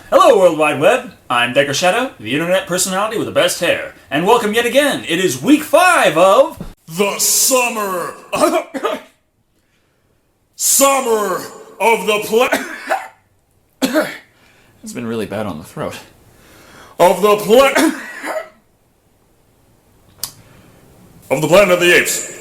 Hello, World Wide Web. I'm Decker Shado, the internet personality with the best hair, and welcome yet again. It is week 5 of the summer of the It's been really bad on the throat. Of the Planet of the Apes.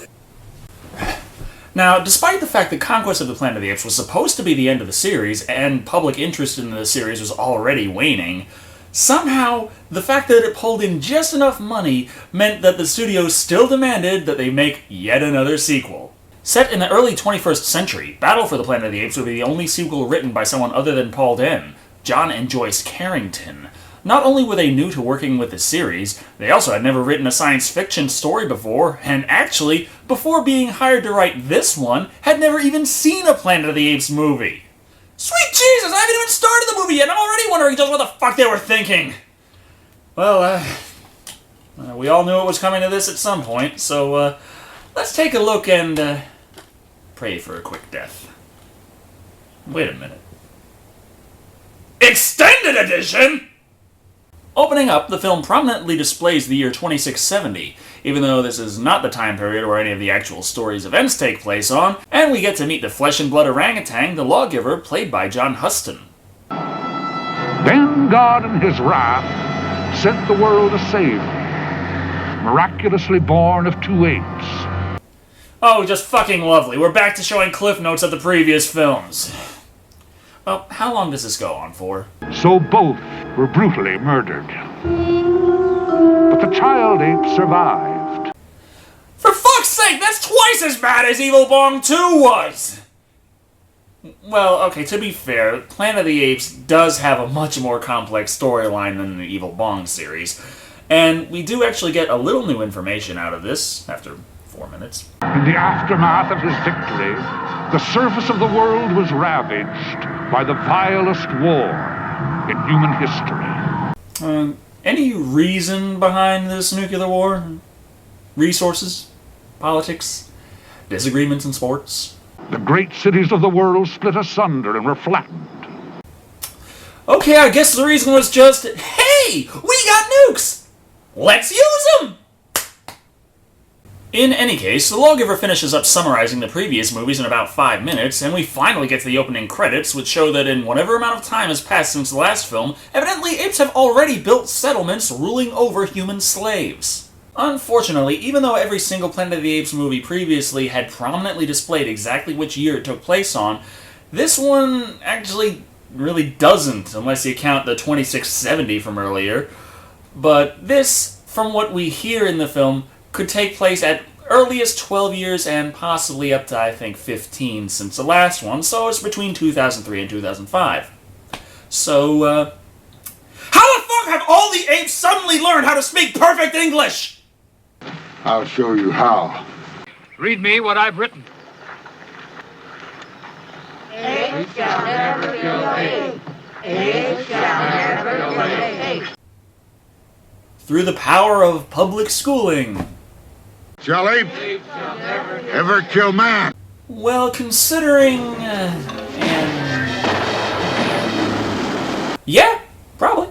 Now, despite the fact that Conquest of the Planet of the Apes was supposed to be the end of the series, and public interest in the series was already waning, somehow, the fact that it pulled in just enough money meant that the studio still demanded that they make yet another sequel. Set in the early 21st century, Battle for the Planet of the Apes would be the only sequel written by someone other than Paul Dehn, John and Joyce Carrington. Not only were they new to working with the series, they also had never written a science fiction story before, and actually, before being hired to write this one, had never even seen a Planet of the Apes movie. Sweet Jesus, I haven't even started the movie yet, and I'm already wondering just what the fuck they were thinking. Well, we all knew it was coming to this at some point, so, let's take a look and, pray for a quick death. Wait a minute. Extended Edition?! Opening up, the film prominently displays the year 2670, even though this is not the time period where any of the actual story's events take place on, and we get to meet the flesh-and-blood orangutan, the lawgiver, played by John Huston. Then God in his wrath sent the world a Savior, miraculously born of two apes. Oh, just fucking lovely. We're back to showing cliff notes of the previous films. Well, how long does this go on for? So both were brutally murdered. But the child ape survived. For fuck's sake, that's twice as bad as Evil Bong 2 was! Well, okay, to be fair, Planet of the Apes does have a much more complex storyline than the Evil Bong series, and we do actually get a little new information out of this, after 4 minutes. In the aftermath of his victory, the surface of the world was ravaged by the vilest war in human history. Any reason behind this nuclear war? Resources? Politics? Disagreements in sports? The great cities of the world split asunder and were flattened. Okay, I guess the reason was just, hey, we got nukes! Let's use them! In any case, the lawgiver finishes up summarizing the previous movies in about 5 minutes, and we finally get to the opening credits, which show that in whatever amount of time has passed since the last film, evidently apes have already built settlements ruling over human slaves. Unfortunately, even though every single Planet of the Apes movie previously had prominently displayed exactly which year it took place on, this one actually really doesn't, unless you count the 2670 from earlier. But this, from what we hear in the film, could take place at earliest 12 years and possibly up to, I think, 15 since the last one, so it's between 2003 and 2005. So, how the fuck have all the apes suddenly learned how to speak perfect English? I'll show you how. Read me what I've written. Apes shall never kill apes. Apes shall never kill apes. Through the power of public schooling. Shall ape ever kill man? Well, considering... yeah, probably.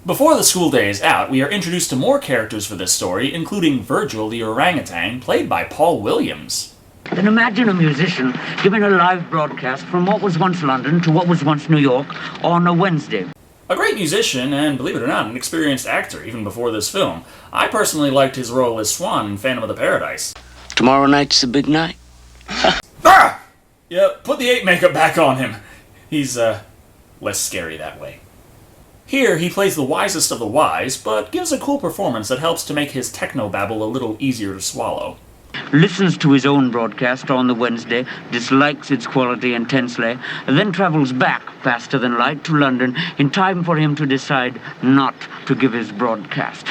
Before the school day is out, we are introduced to more characters for this story, including Virgil the orangutan, played by Paul Williams. Then imagine a musician giving a live broadcast from what was once London to what was once New York on a Wednesday. A great musician, and believe it or not, an experienced actor, even before this film. I personally liked his role as Swan in Phantom of the Paradise. Tomorrow night's the big night. Ah! Yeah, put the ape makeup back on him. He's, less scary that way. Here, he plays the wisest of the wise, but gives a cool performance that helps to make his technobabble a little easier to swallow. Listens to his own broadcast on the Wednesday, dislikes its quality intensely, and then travels back faster than light to London in time for him to decide not to give his broadcast.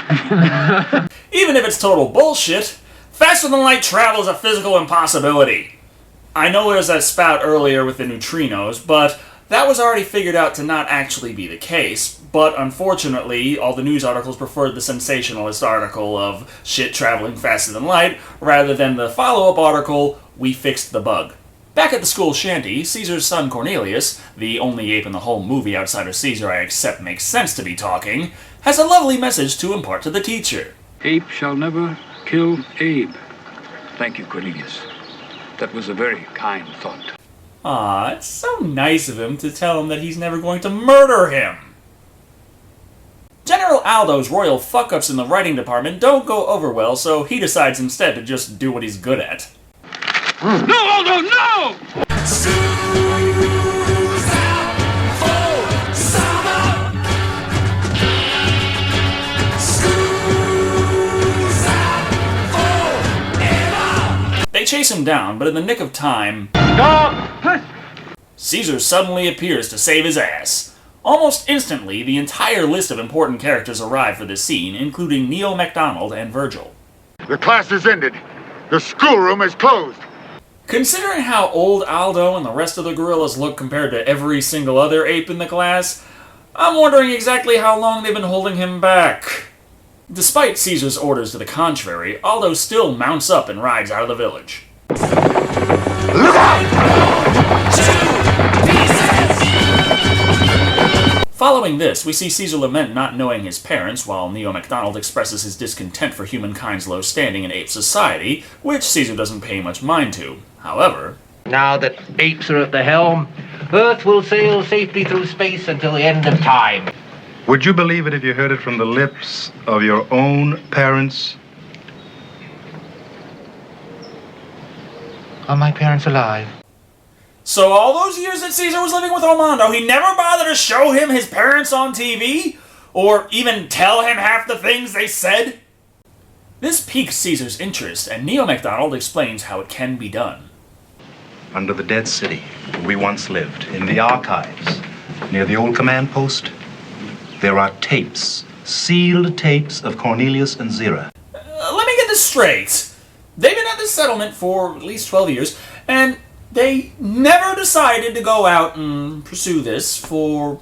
Even if it's total bullshit, faster than light travel is a physical impossibility. I know there's that spout earlier with the neutrinos, but that was already figured out to not actually be the case. But unfortunately, all the news articles preferred the sensationalist article of shit traveling faster than light, rather than the follow-up article, we fixed the bug. Back at the school shanty, Caesar's son Cornelius, the only ape in the whole movie outside of Caesar I accept makes sense to be talking, has a lovely message to impart to the teacher. Ape shall never kill Abe. Thank you, Cornelius. That was a very kind thought. Ah, it's so nice of him to tell him that he's never going to murder him. General Aldo's royal fuck-ups in the writing department don't go over well, so he decides instead to just do what he's good at. No, Aldo, no! They chase him down, but in the nick of time, Caesar suddenly appears to save his ass. Almost instantly, the entire list of important characters arrive for this scene, including Neo MacDonald and Virgil. The class is ended. The schoolroom is closed. Considering how old Aldo and the rest of the gorillas look compared to every single other ape in the class, I'm wondering exactly how long they've been holding him back. Despite Caesar's orders to the contrary, Aldo still mounts up and rides out of the village. Look out! Following this, we see Caesar lament not knowing his parents, while Neo MacDonald expresses his discontent for humankind's low standing in ape society, which Caesar doesn't pay much mind to. However, Now that apes are at the helm, Earth will sail safely through space until the end of time. Would you believe it if you heard it from the lips of your own parents? Are my parents alive? so all those years that Caesar was living with Armando, he never bothered to show him his parents on TV? Or even tell him half the things they said? This piques Caesar's interest, and Neo MacDonald explains how it can be done. Under the dead city, where we once lived, in the archives, near the old command post, there are tapes, sealed tapes of Cornelius and Zira. Let me get this straight. They've been at this settlement for at least 12 years, and they never decided to go out and pursue this for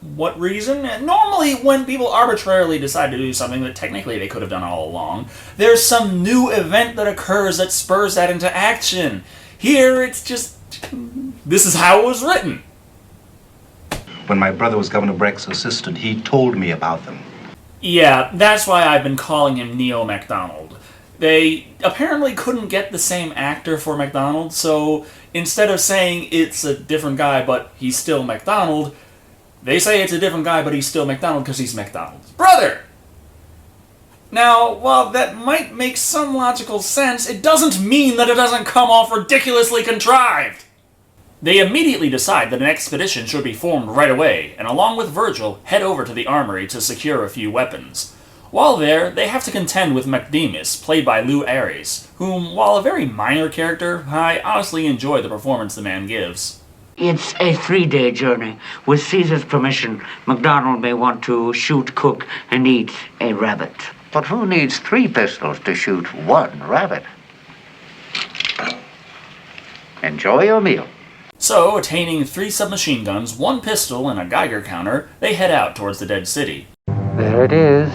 what reason? Normally, when people arbitrarily decide to do something that technically they could have done all along, there's some new event that occurs that spurs that into action. Here, it's just, this is how it was written. When my brother was Governor Breck's assistant, he told me about them. Yeah, that's why I've been calling him Neo MacDonald. They apparently couldn't get the same actor for MacDonald, so instead of saying it's a different guy but he's still MacDonald, they say it's a different guy but he's still MacDonald because he's MacDonald's brother. Now, while that might make some logical sense, it doesn't mean that it doesn't come off ridiculously contrived. They immediately decide that an expedition should be formed right away, and along with Virgil, head over to the armory to secure a few weapons. While there, they have to contend with Macdemus, played by Lou Ares, whom, while a very minor character, I honestly enjoy the performance the man gives. It's a 3-day journey. With Caesar's permission, MacDonald may want to shoot, cook, and eat a rabbit. But who needs 3 pistols to shoot 1 rabbit? Enjoy your meal. So, attaining 3 submachine guns, 1 pistol, and a Geiger counter, they head out towards the dead city. There it is.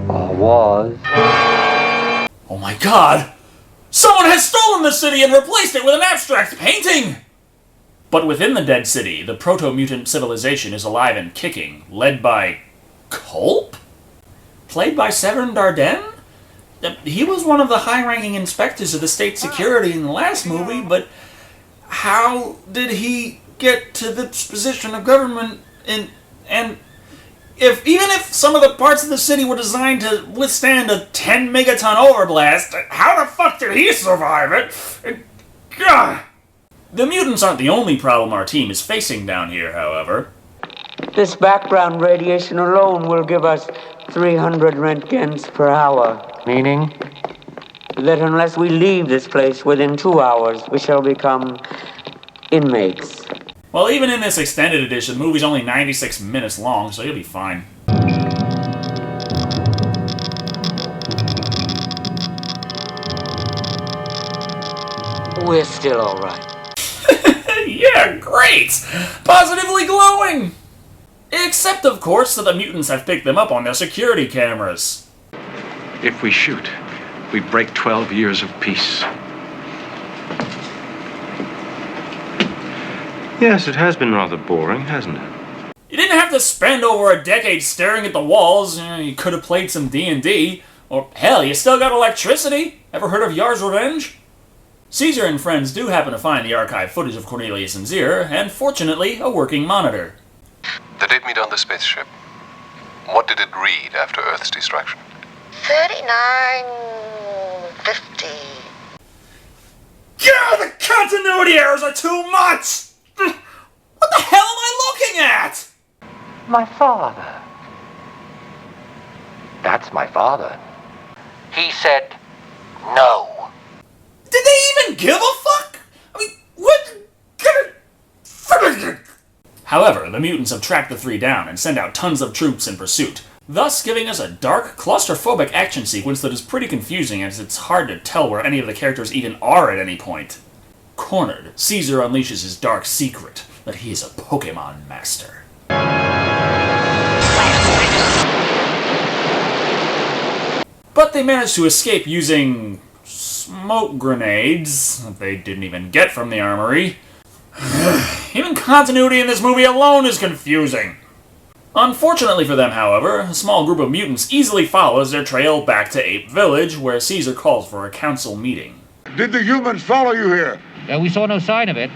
Or was. Oh my god! Someone has stolen the city and replaced it with an abstract painting! But within the dead city, the proto-mutant civilization is alive and kicking, led by Culp? Played by Severin Dardenne? He was one of the high-ranking inspectors of the state security in the last movie, but how did he get to this position of government and even if some of the parts of the city were designed to withstand a 10 megaton overblast, how the fuck did he survive it? God. The mutants aren't the only problem our team is facing down here, however. This background radiation alone will give us 300 Röntgens per hour. Meaning? That unless we leave this place within 2 hours, we shall become inmates. Well, even in this extended edition, the movie's only 96 minutes long, so you'll be fine. We're still all right. Yeah, great! Positively glowing! Except, of course, that the mutants have picked them up on their security cameras. If we shoot, we break 12 years of peace. Yes, it has been rather boring, hasn't it? You didn't have to spend over a decade staring at the walls. You could have played some D&D. Or, hell, you still got electricity. Ever heard of Yar's Revenge? Caesar and friends do happen to find the archive footage of Cornelius and Zir, and fortunately, a working monitor. The date meet on the spaceship. What did it read after Earth's destruction? 3950. Yeah, the continuity errors are too much! What the hell am I looking at? My father. That's my father. He said no. Did they even give a fuck? I mean, what? However, the mutants have tracked the three down and send out tons of troops in pursuit, thus giving us a dark, claustrophobic action sequence that is pretty confusing as it's hard to tell where any of the characters even are at any point. Cornered, Caesar unleashes his dark secret, that he is a Pokemon master. But they manage to escape using smoke grenades that they didn't even get from the armory. Even continuity in this movie alone is confusing. Unfortunately for them, however, a small group of mutants easily follows their trail back to Ape Village, where Caesar calls for a council meeting. Did the humans follow you here? We saw no sign of it.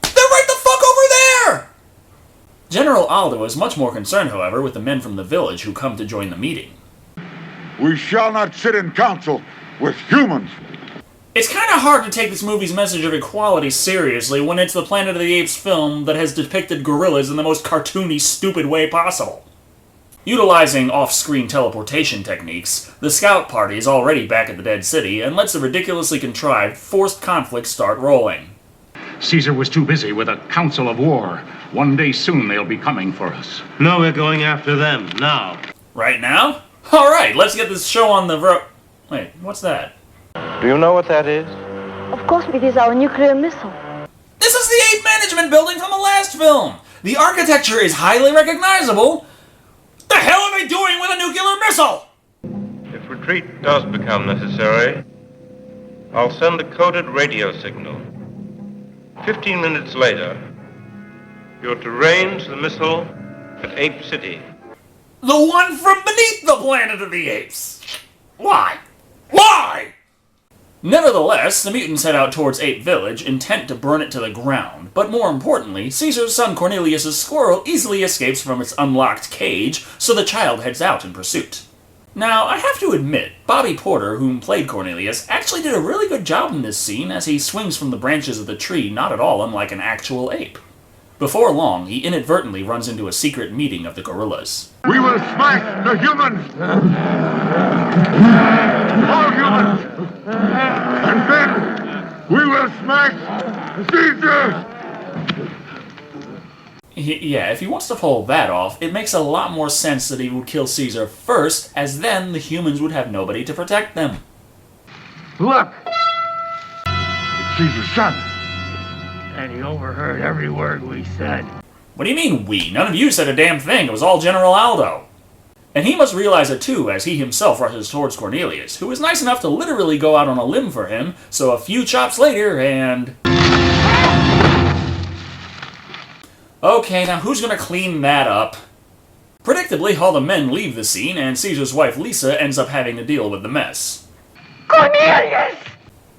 They're right the fuck over there! General Aldo is much more concerned, however, with the men from the village who come to join the meeting. We shall not sit in council with humans. It's kind of hard to take this movie's message of equality seriously when it's the Planet of the Apes film that has depicted gorillas in the most cartoony, stupid way possible. Utilizing off-screen teleportation techniques, the scout party is already back at the Dead City and lets the ridiculously contrived, forced conflict start rolling. Caesar was too busy with a council of war. One day soon they'll be coming for us. No, we're going after them, now. Right now? Alright, let's get this show on the Wait, what's that? Do you know what that is? Of course, it is our nuclear missile. This is the Ape Management Building from the last film! The architecture is highly recognizable. What the hell are they doing with a nuclear missile? If retreat does become necessary, I'll send a coded radio signal. 15 minutes later, you're to range the missile at Ape City. The one from beneath the Planet of the Apes! Why? Why? Nevertheless, the mutants head out towards Ape Village, intent to burn it to the ground. But more importantly, Caesar's son Cornelius' squirrel easily escapes from its unlocked cage, so the child heads out in pursuit. Now, I have to admit, Bobby Porter, whom played Cornelius, actually did a really good job in this scene as he swings from the branches of the tree not at all unlike an actual ape. Before long, he inadvertently runs into a secret meeting of the gorillas. We will smash the humans! All humans! And then we will smash Caesar! Yeah, if he wants to pull that off, it makes a lot more sense that he would kill Caesar first, as then the humans would have nobody to protect them. Look! It's Caesar's son. And he overheard every word we said. What do you mean we? None of you said a damn thing. It was all General Aldo. And he must realize it too, as he himself rushes towards Cornelius, who is nice enough to literally go out on a limb for him, so a few chops later, and... Okay, now who's gonna clean that up? Predictably, all the men leave the scene, and Caesar's wife Lisa ends up having to deal with the mess. Cornelius!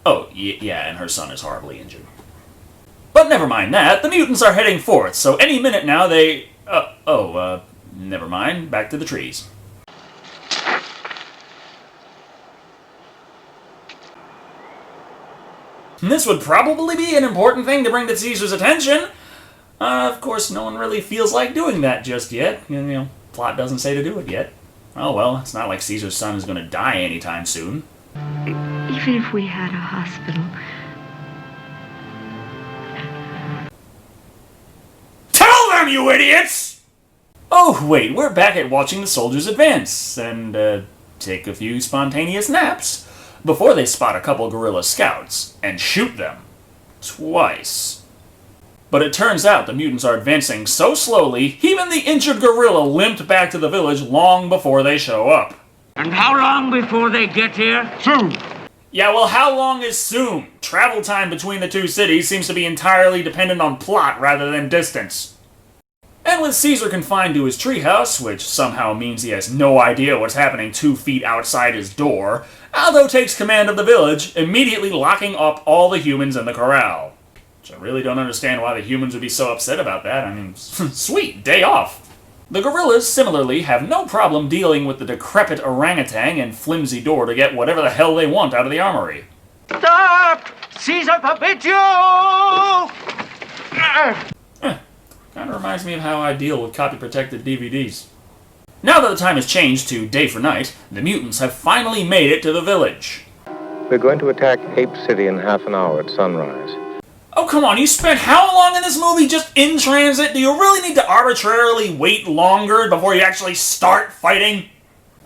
Oh, yeah, and her son is horribly injured. But never mind that, the mutants are heading forth, so any minute now they... never mind, back to the trees. This would probably be an important thing to bring to Caesar's attention. Of course, no one really feels like doing that just yet. You know, plot doesn't say to do it yet. Oh well, it's not like Caesar's son is going to die anytime soon. Even if we had a hospital... Tell them, you idiots! Oh, wait, we're back at watching the soldiers advance, and, take a few spontaneous naps, before they spot a couple guerrilla scouts, and shoot them. Twice. But it turns out the mutants are advancing so slowly, even the injured gorilla limped back to the village long before they show up. And how long before they get here? Soon. Yeah, well, how long is soon? Travel time between the two cities seems to be entirely dependent on plot rather than distance. And with Caesar confined to his treehouse, which somehow means he has no idea what's happening 2 feet outside his door, Aldo takes command of the village, immediately locking up all the humans in the corral. Which I really don't understand why the humans would be so upset about that. I mean, sweet, day off. The gorillas, similarly, have no problem dealing with the decrepit orangutan and flimsy door to get whatever the hell they want out of the armory. Stop! Caesar forbids you! Kinda reminds me of how I deal with copy-protected DVDs. Now that the time has changed to day for night, the mutants have finally made it to the village. We're going to attack Ape City in half an hour at sunrise. Oh, come on, you spent how long in this movie just in transit? Do you really need to arbitrarily wait longer before you actually start fighting?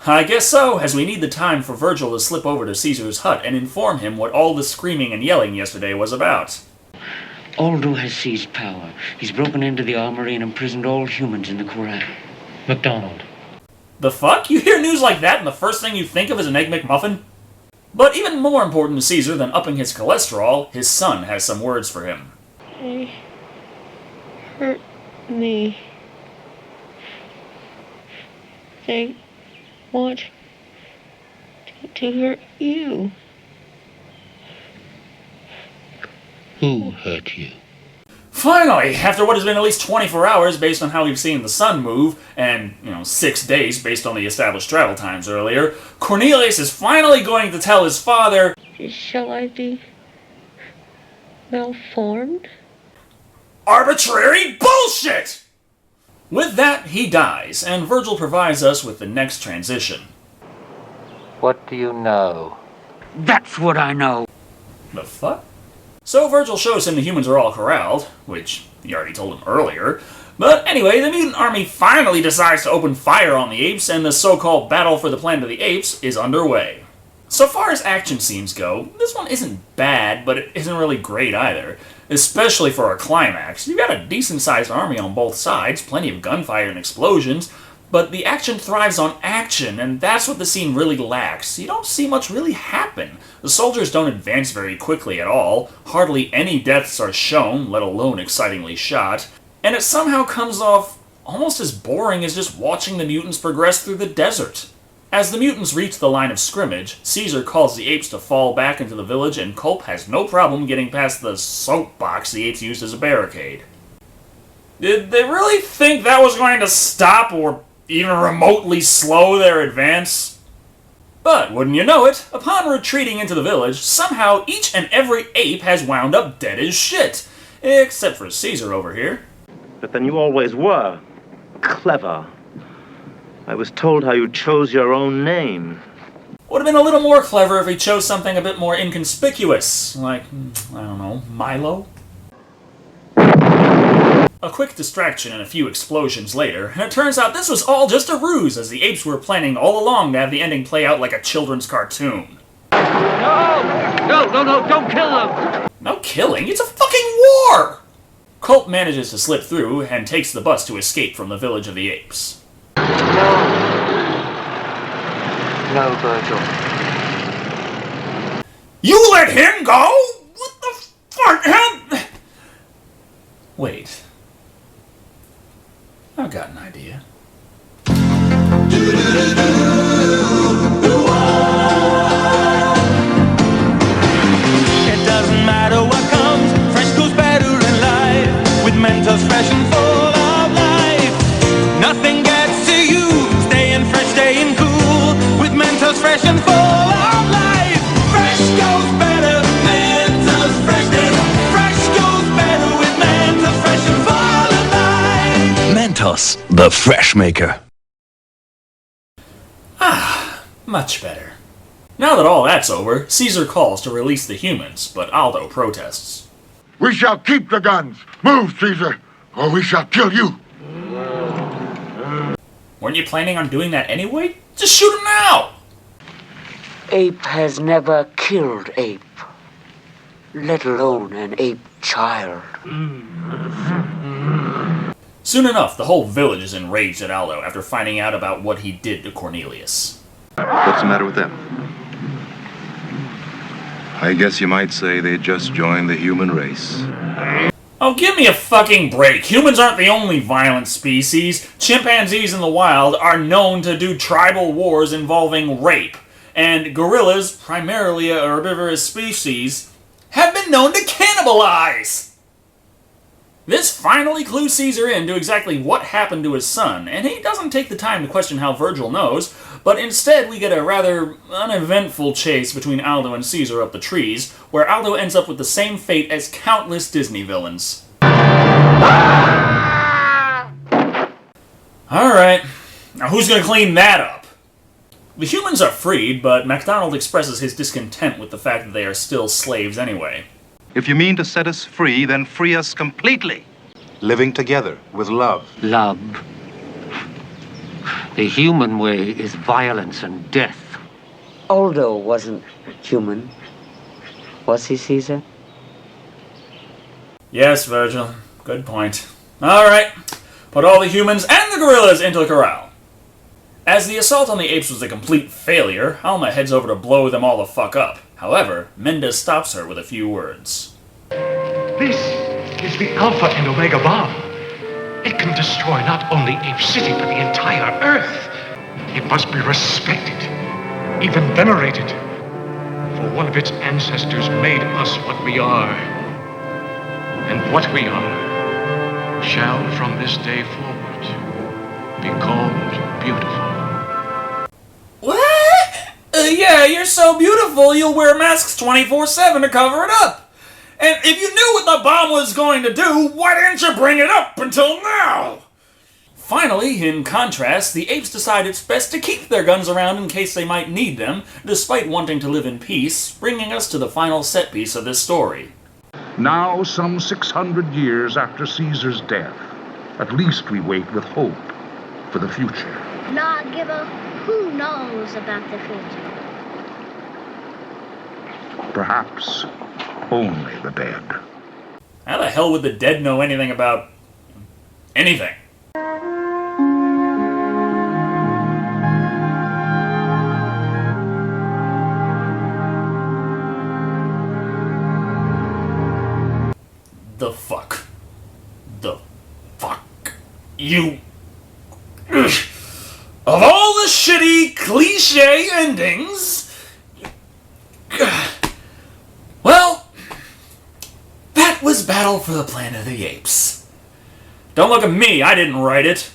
I guess so, as we need the time for Virgil to slip over to Caesar's hut and inform him what all the screaming and yelling yesterday was about. Aldo has seized power. He's broken into the armory and imprisoned all humans in the corral. McDonald. The fuck? You hear news like that and the first thing you think of is an Egg McMuffin? But even more important to Caesar than upping his cholesterol, his son has some words for him. They hurt me. They want to hurt you. Who hurt you? Finally, after what has been at least 24 hours based on how we've seen the sun move, and, 6 days based on the established travel times earlier, Cornelius is finally going to tell his father, Shall I be malformed? arbitrary bullshit! With that, he dies, and Virgil provides us with the next transition. What do you know? That's what I know. The fuck? So Virgil shows him the humans are all corralled, which he already told him earlier. But anyway, the mutant army finally decides to open fire on the apes, and the so-called Battle for the Planet of the Apes is underway. So far as action scenes go, this one isn't bad, but it isn't really great either. Especially for a climax. You've got a decent-sized army on both sides, plenty of gunfire and explosions, but the action thrives on action, and that's what the scene really lacks. You don't see much really happen. The soldiers don't advance very quickly at all, hardly any deaths are shown, let alone excitingly shot, and it somehow comes off almost as boring as just watching the mutants progress through the desert. As the mutants reach the line of scrimmage, Caesar calls the apes to fall back into the village, and Culp has no problem getting past the soapbox the apes used as a barricade. Did they really think that was going to stop or even remotely slow their advance? But, wouldn't you know it, upon retreating into the village, somehow each and every ape has wound up dead as shit. Except for Caesar over here. But then you always were clever. I was told how you chose your own name. Would have been a little more clever if he chose something a bit more inconspicuous, like, I don't know, Milo? A quick distraction and a few explosions later, and it turns out this was all just a ruse, as the apes were planning all along to have the ending play out like a children's cartoon. No, don't kill them! No killing? It's a fucking war! Culp manages to slip through and takes the bus to escape from the village of the apes. No, Virgil. You let him go? What the fuck? Wait. I've got an idea. It doesn't matter what comes, fresh goes better in life. With Mentos fresh and full of life. Nothing gets to you, staying fresh, staying cool. With Mentos fresh and full of life. Fresh goes better, Mentos fresh. Fresh goes better with Mentos fresh and full of life. Mentos, the fresh maker. Much better. Now that all that's over, Caesar calls to release the humans, but Aldo protests. We shall keep the guns. Move, Caesar, or we shall kill you. Weren't you planning on doing that anyway? Just shoot him now! Ape has never killed ape, let alone an ape child. Soon enough, the whole village is enraged at Aldo after finding out about what he did to Cornelius. What's the matter with them? I guess you might say they just joined the human race. Oh, give me a fucking break. Humans aren't the only violent species. Chimpanzees in the wild are known to do tribal wars involving rape. And gorillas, primarily a herbivorous species, have been known to cannibalize! This finally clues Caesar into exactly what happened to his son, and he doesn't take the time to question how Virgil knows, but instead we get a rather uneventful chase between Aldo and Caesar up the trees, where Aldo ends up with the same fate as countless Disney villains. Alright, now who's gonna clean that up? The humans are freed, but MacDonald expresses his discontent with the fact that they are still slaves anyway. If you mean to set us free, then free us completely. Living together with love. Love. The human way is violence and death. Aldo wasn't human. Was he, Caesar? Yes, Virgil. Good point. Alright, put all the humans and the gorillas into the corral. As the assault on the apes was a complete failure, Alma heads over to blow them all the fuck up. However, Mendez stops her with a few words. This is the Alpha and Omega bomb. It can destroy not only Ape City, but the entire Earth. It must be respected, even venerated. For one of its ancestors made us what we are. And what we are shall from this day forward be called beautiful. What? Yeah, you're so beautiful you'll wear masks 24/7 to cover it up. And if you knew what the bomb was going to do, why didn't you bring it up until now? Finally, in contrast, the apes decide it's best to keep their guns around in case they might need them, despite wanting to live in peace, bringing us to the final set piece of this story. Now, some 600 years after Caesar's death, at least we wait with hope for the future. Lawgiver, who knows about the future? Perhaps only the dead. How the hell would the dead know anything about anything? The fuck? The fuck? You... Ugh. Of all the shitty, cliche endings... Well, that was Battle for the Planet of the Apes. Don't look at me, I didn't write it.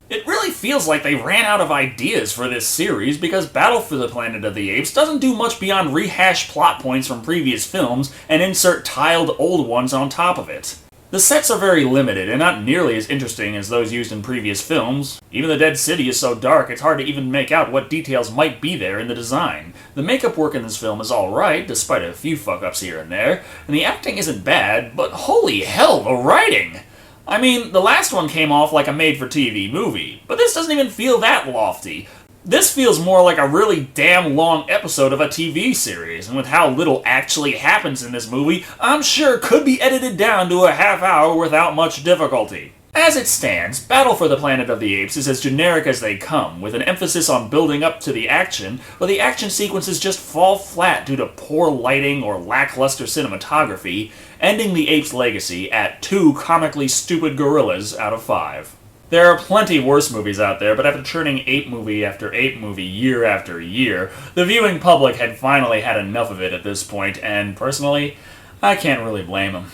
It really feels like they ran out of ideas for this series because Battle for the Planet of the Apes doesn't do much beyond rehash plot points from previous films and insert tiled old ones on top of it. The sets are very limited and not nearly as interesting as those used in previous films. Even the Dead City is so dark it's hard to even make out what details might be there in the design. The makeup work in this film is alright, despite a few fuck-ups here and there, and the acting isn't bad, but holy hell, the writing! I mean, the last one came off like a made-for-TV movie, but this doesn't even feel that lofty. This feels more like a really damn long episode of a TV series, and with how little actually happens in this movie, I'm sure could be edited down to a half hour without much difficulty. As it stands, Battle for the Planet of the Apes is as generic as they come, with an emphasis on building up to the action, but the action sequences just fall flat due to poor lighting or lackluster cinematography, ending the Apes' legacy at 2 comically stupid gorillas out of 5. There are plenty worse movies out there, but after churning ape movie after ape movie year after year, the viewing public had finally had enough of it at this point, and personally, I can't really blame them.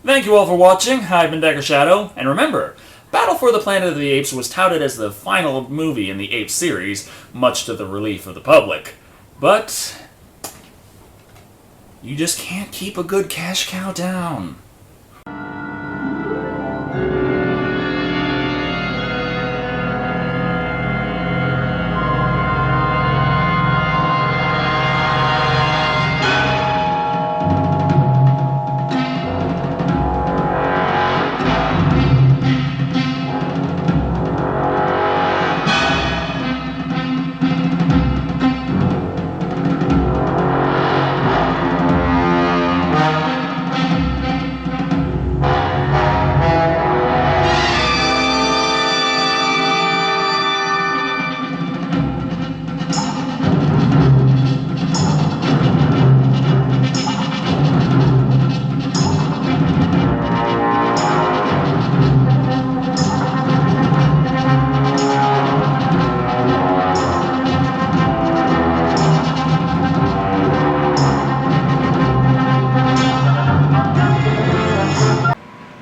Thank you all for watching. I've been Shado, and remember, Battle for the Planet of the Apes was touted as the final movie in the Apes series, much to the relief of the public. But you just can't keep a good cash cow down.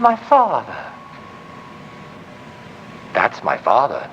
my father. That's my father.